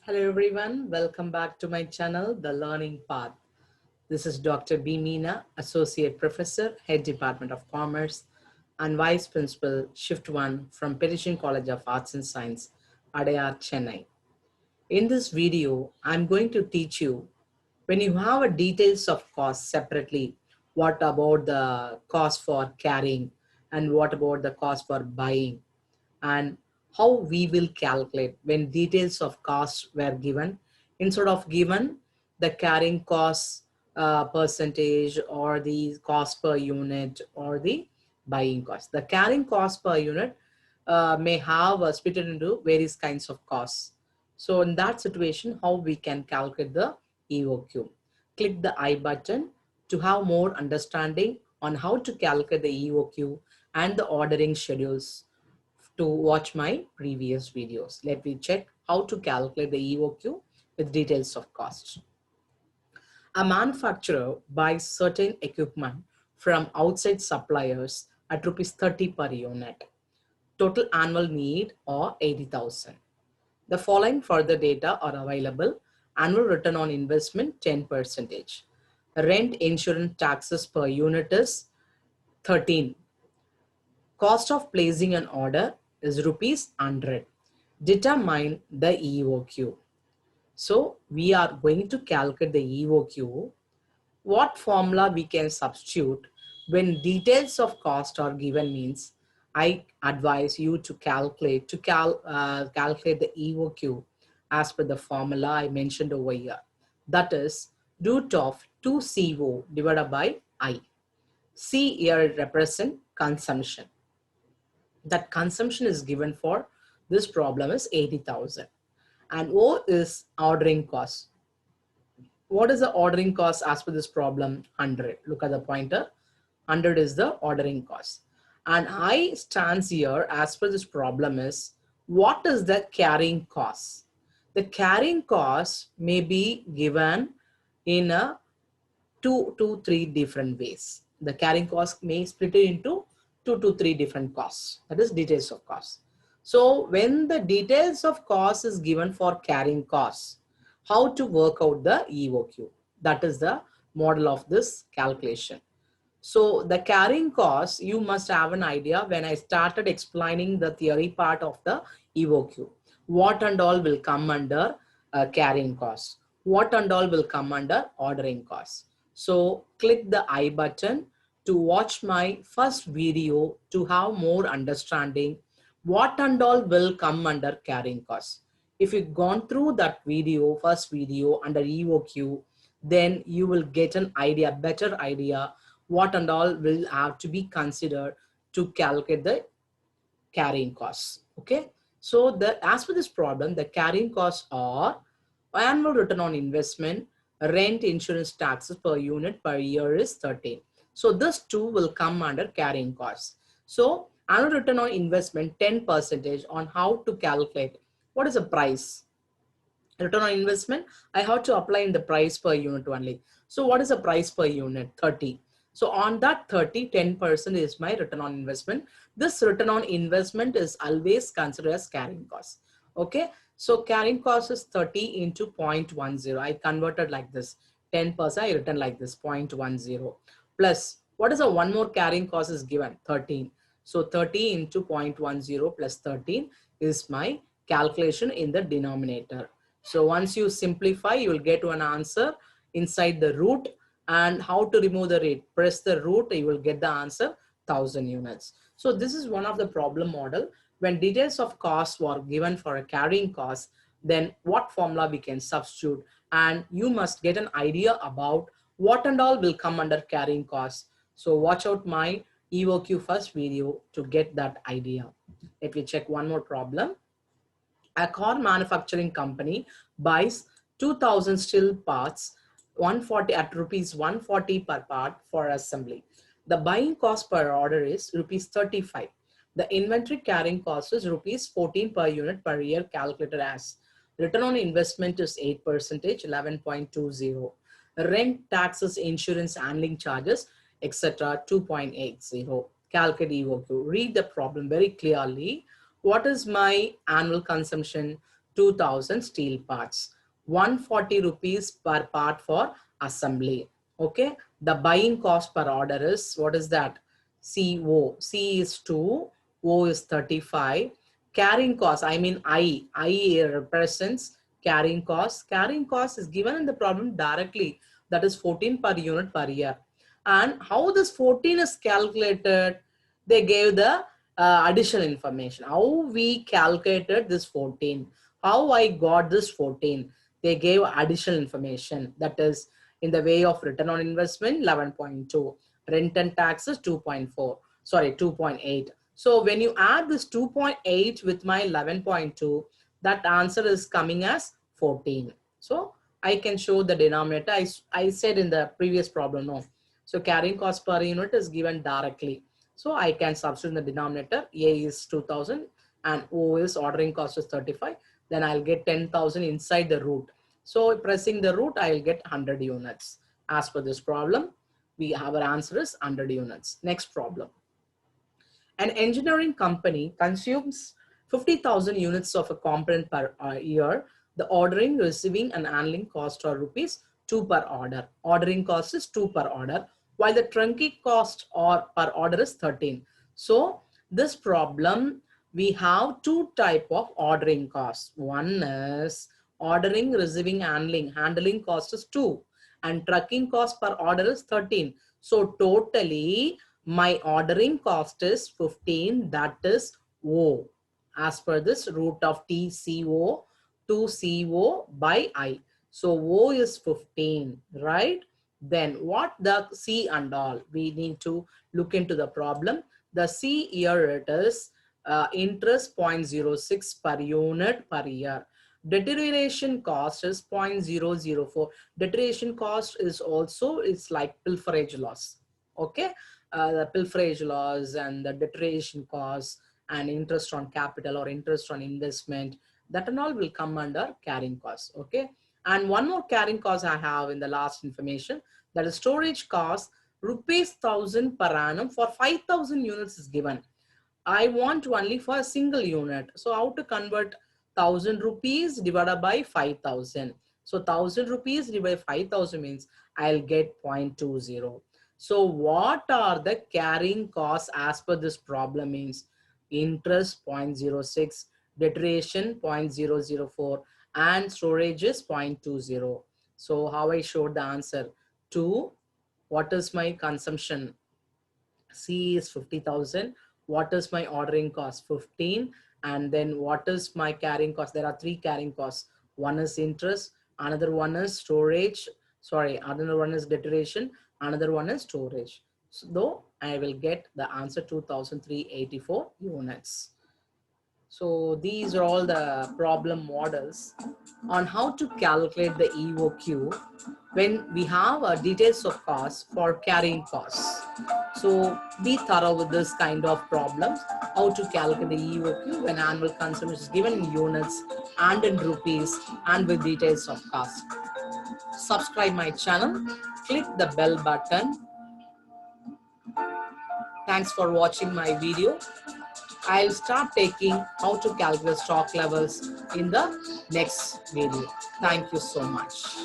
Hello everyone, welcome back to my channel, The Learning Path. This is Dr. B. Meena, Associate Professor, Head Department of Commerce and Vice Principal, Shift 1 from Petition College of Arts and Science, Adayar, Chennai. In this video, I'm going to teach you when you have a details of cost separately, what about the cost for carrying and what about the cost for buying and how we will calculate when details of costs were given instead of given the carrying cost percentage or the cost per unit or the buying cost. The carrying cost per unit may have split into various kinds of costs. So in that situation, how we can calculate the EOQ. Click the I button to have more understanding on how to calculate the EOQ and the ordering schedules to watch my previous videos. Let me check how to calculate the EOQ with details of cost. A manufacturer buys certain equipment from outside suppliers at rupees 30 per unit. Total annual need or 80,000. The following further data are available. Annual return on investment 10%. Rent insurance taxes per unit is 13. Cost of placing an order is rupees 100. Determine the EOQ. So we are going to calculate the EOQ. What formula we can substitute when details of cost are given means I advise you to calculate calculate the EOQ as per the formula I mentioned over here. That is root of 2CO divided by I. C here represent consumption. That consumption is given for this problem is 80,000 and O is ordering cost. What is the ordering cost as per this problem? 100. Look at the pointer. 100 is the ordering cost. And I stands here as per this problem is what is the carrying cost? The carrying cost may be given in a 2 to 3 different ways. The carrying cost may split it into 2 to 3 different costs. That is details of cost. So when the details of cost is given for carrying costs, how to work out the EOQ? That is the model of this calculation. So the carrying cost, you must have an idea when I started explaining the theory part of the EOQ. What and all will come under carrying cost? What and all will come under ordering cost? So click the I button to watch my first video to have more understanding what and all will come under carrying cost. If you've gone through that video, first video under EOQ, then you will get an idea, better idea, what and all will have to be considered to calculate the carrying costs. Okay. So as for this problem, the carrying costs are annual return on investment, rent, insurance taxes per unit per year is 13. So this two will come under carrying costs. So annual return on investment 10% on how to calculate what is the price. Return on investment, I have to apply in the price per unit only. So what is the price per unit? 30. So on that 30, 10% is my return on investment. This return on investment is always considered as carrying cost. Okay. So carrying cost is 30 into 0.10. I converted like this. 10% I written like this 0.10 plus what is a one more carrying cost is given 13. So 30 into 0.10 plus 13 is my calculation in the denominator. So once you simplify, you will get to an answer inside the root. And how to remove the rate? Press the root, you will get the answer 1000 units. So this is one of the problem model. When details of cost were given for a carrying cost, then what formula we can substitute, and you must get an idea about what and all will come under carrying cost. So watch out my EOQ first video to get that idea. Let me check one more problem. A car manufacturing company buys 2000 steel parts 140 at rupees 140 per part for assembly. The buying cost per order is rupees 35. The inventory carrying cost is rupees 14 per unit per year calculated as return on investment is 8%, 11.20. Rent, taxes, insurance, handling charges, etc. 2.80. Calculate EOQ. Read the problem very clearly. What is my annual consumption? 2000 steel parts, 140 rupees per part for assembly. Okay, the buying cost per order is, what is that? CO. C is 2, O is 35. Carrying cost, I mean I represents carrying cost. Carrying cost is given in the problem directly, that is 14 per unit per year. And how this 14 is calculated? They gave the additional information. How we calculated this 14? How I got this 14? They gave additional information, that is in the way of return on investment 11.2, rent and taxes 2.4, sorry 2.8. So when you add this 2.8 with my 11.2, that answer is coming as 14. So I can show the denominator. I said in the previous problem, no. So carrying cost per unit is given directly. So I can substitute in the denominator. A is 2000 and O is ordering cost is 35. Then I'll get 10,000 inside the root. So pressing the root, I'll get 100 units. As per this problem, we have our answer is 100 units. Next problem. An engineering company consumes 50,000 units of a component per year. The ordering, receiving and handling cost are rupees 2 per order. Ordering cost is 2 per order, while the trunking cost or per order is 13. So this problem, we have two type of ordering costs. One is ordering, receiving, handling. Handling cost is 2 and trucking cost per order is 13. So totally my ordering cost is 15, that is O, as per this root of TCO to CO by I. So O is 15, right? Then what the C and all? We need to look into the problem. The C here it is interest 0.06 per unit per year. Deterioration cost is 0.004. Deterioration cost is also, it's like pilferage loss. Okay, the pilferage loss and the deterioration cost and interest on capital or interest on investment, that and all will come under carrying cost. Okay, and one more carrying cost I have in the last information, that is storage cost, rupees 1000 per annum for 5000 units is given. I want only for a single unit. So how to convert 1000 rupees divided by 5000? So 1000 rupees divided by 5000 means I'll get 0.20. So what are the carrying costs as per this problem means? Interest 0.06, deterioration 0.004 and storage is 0.20. So how I showed the answer? 2. What is my consumption? C is 50,000. What is my ordering cost? 15. And then what is my carrying cost? There are 3 carrying costs. One is interest, another one is storage, sorry, another one is deterioration, another one is storage. So though I will get the answer 2,384 units. So these are all the problem models on how to calculate the EOQ when we have details of cost for carrying costs. So be thorough with this kind of problems, how to calculate the EOQ when annual consumption is given in units and in rupees and with details of cost. Subscribe my channel, click the bell button. Thanks for watching my video. I'll start taking how to calculate stock levels in the next video. Thank you so much.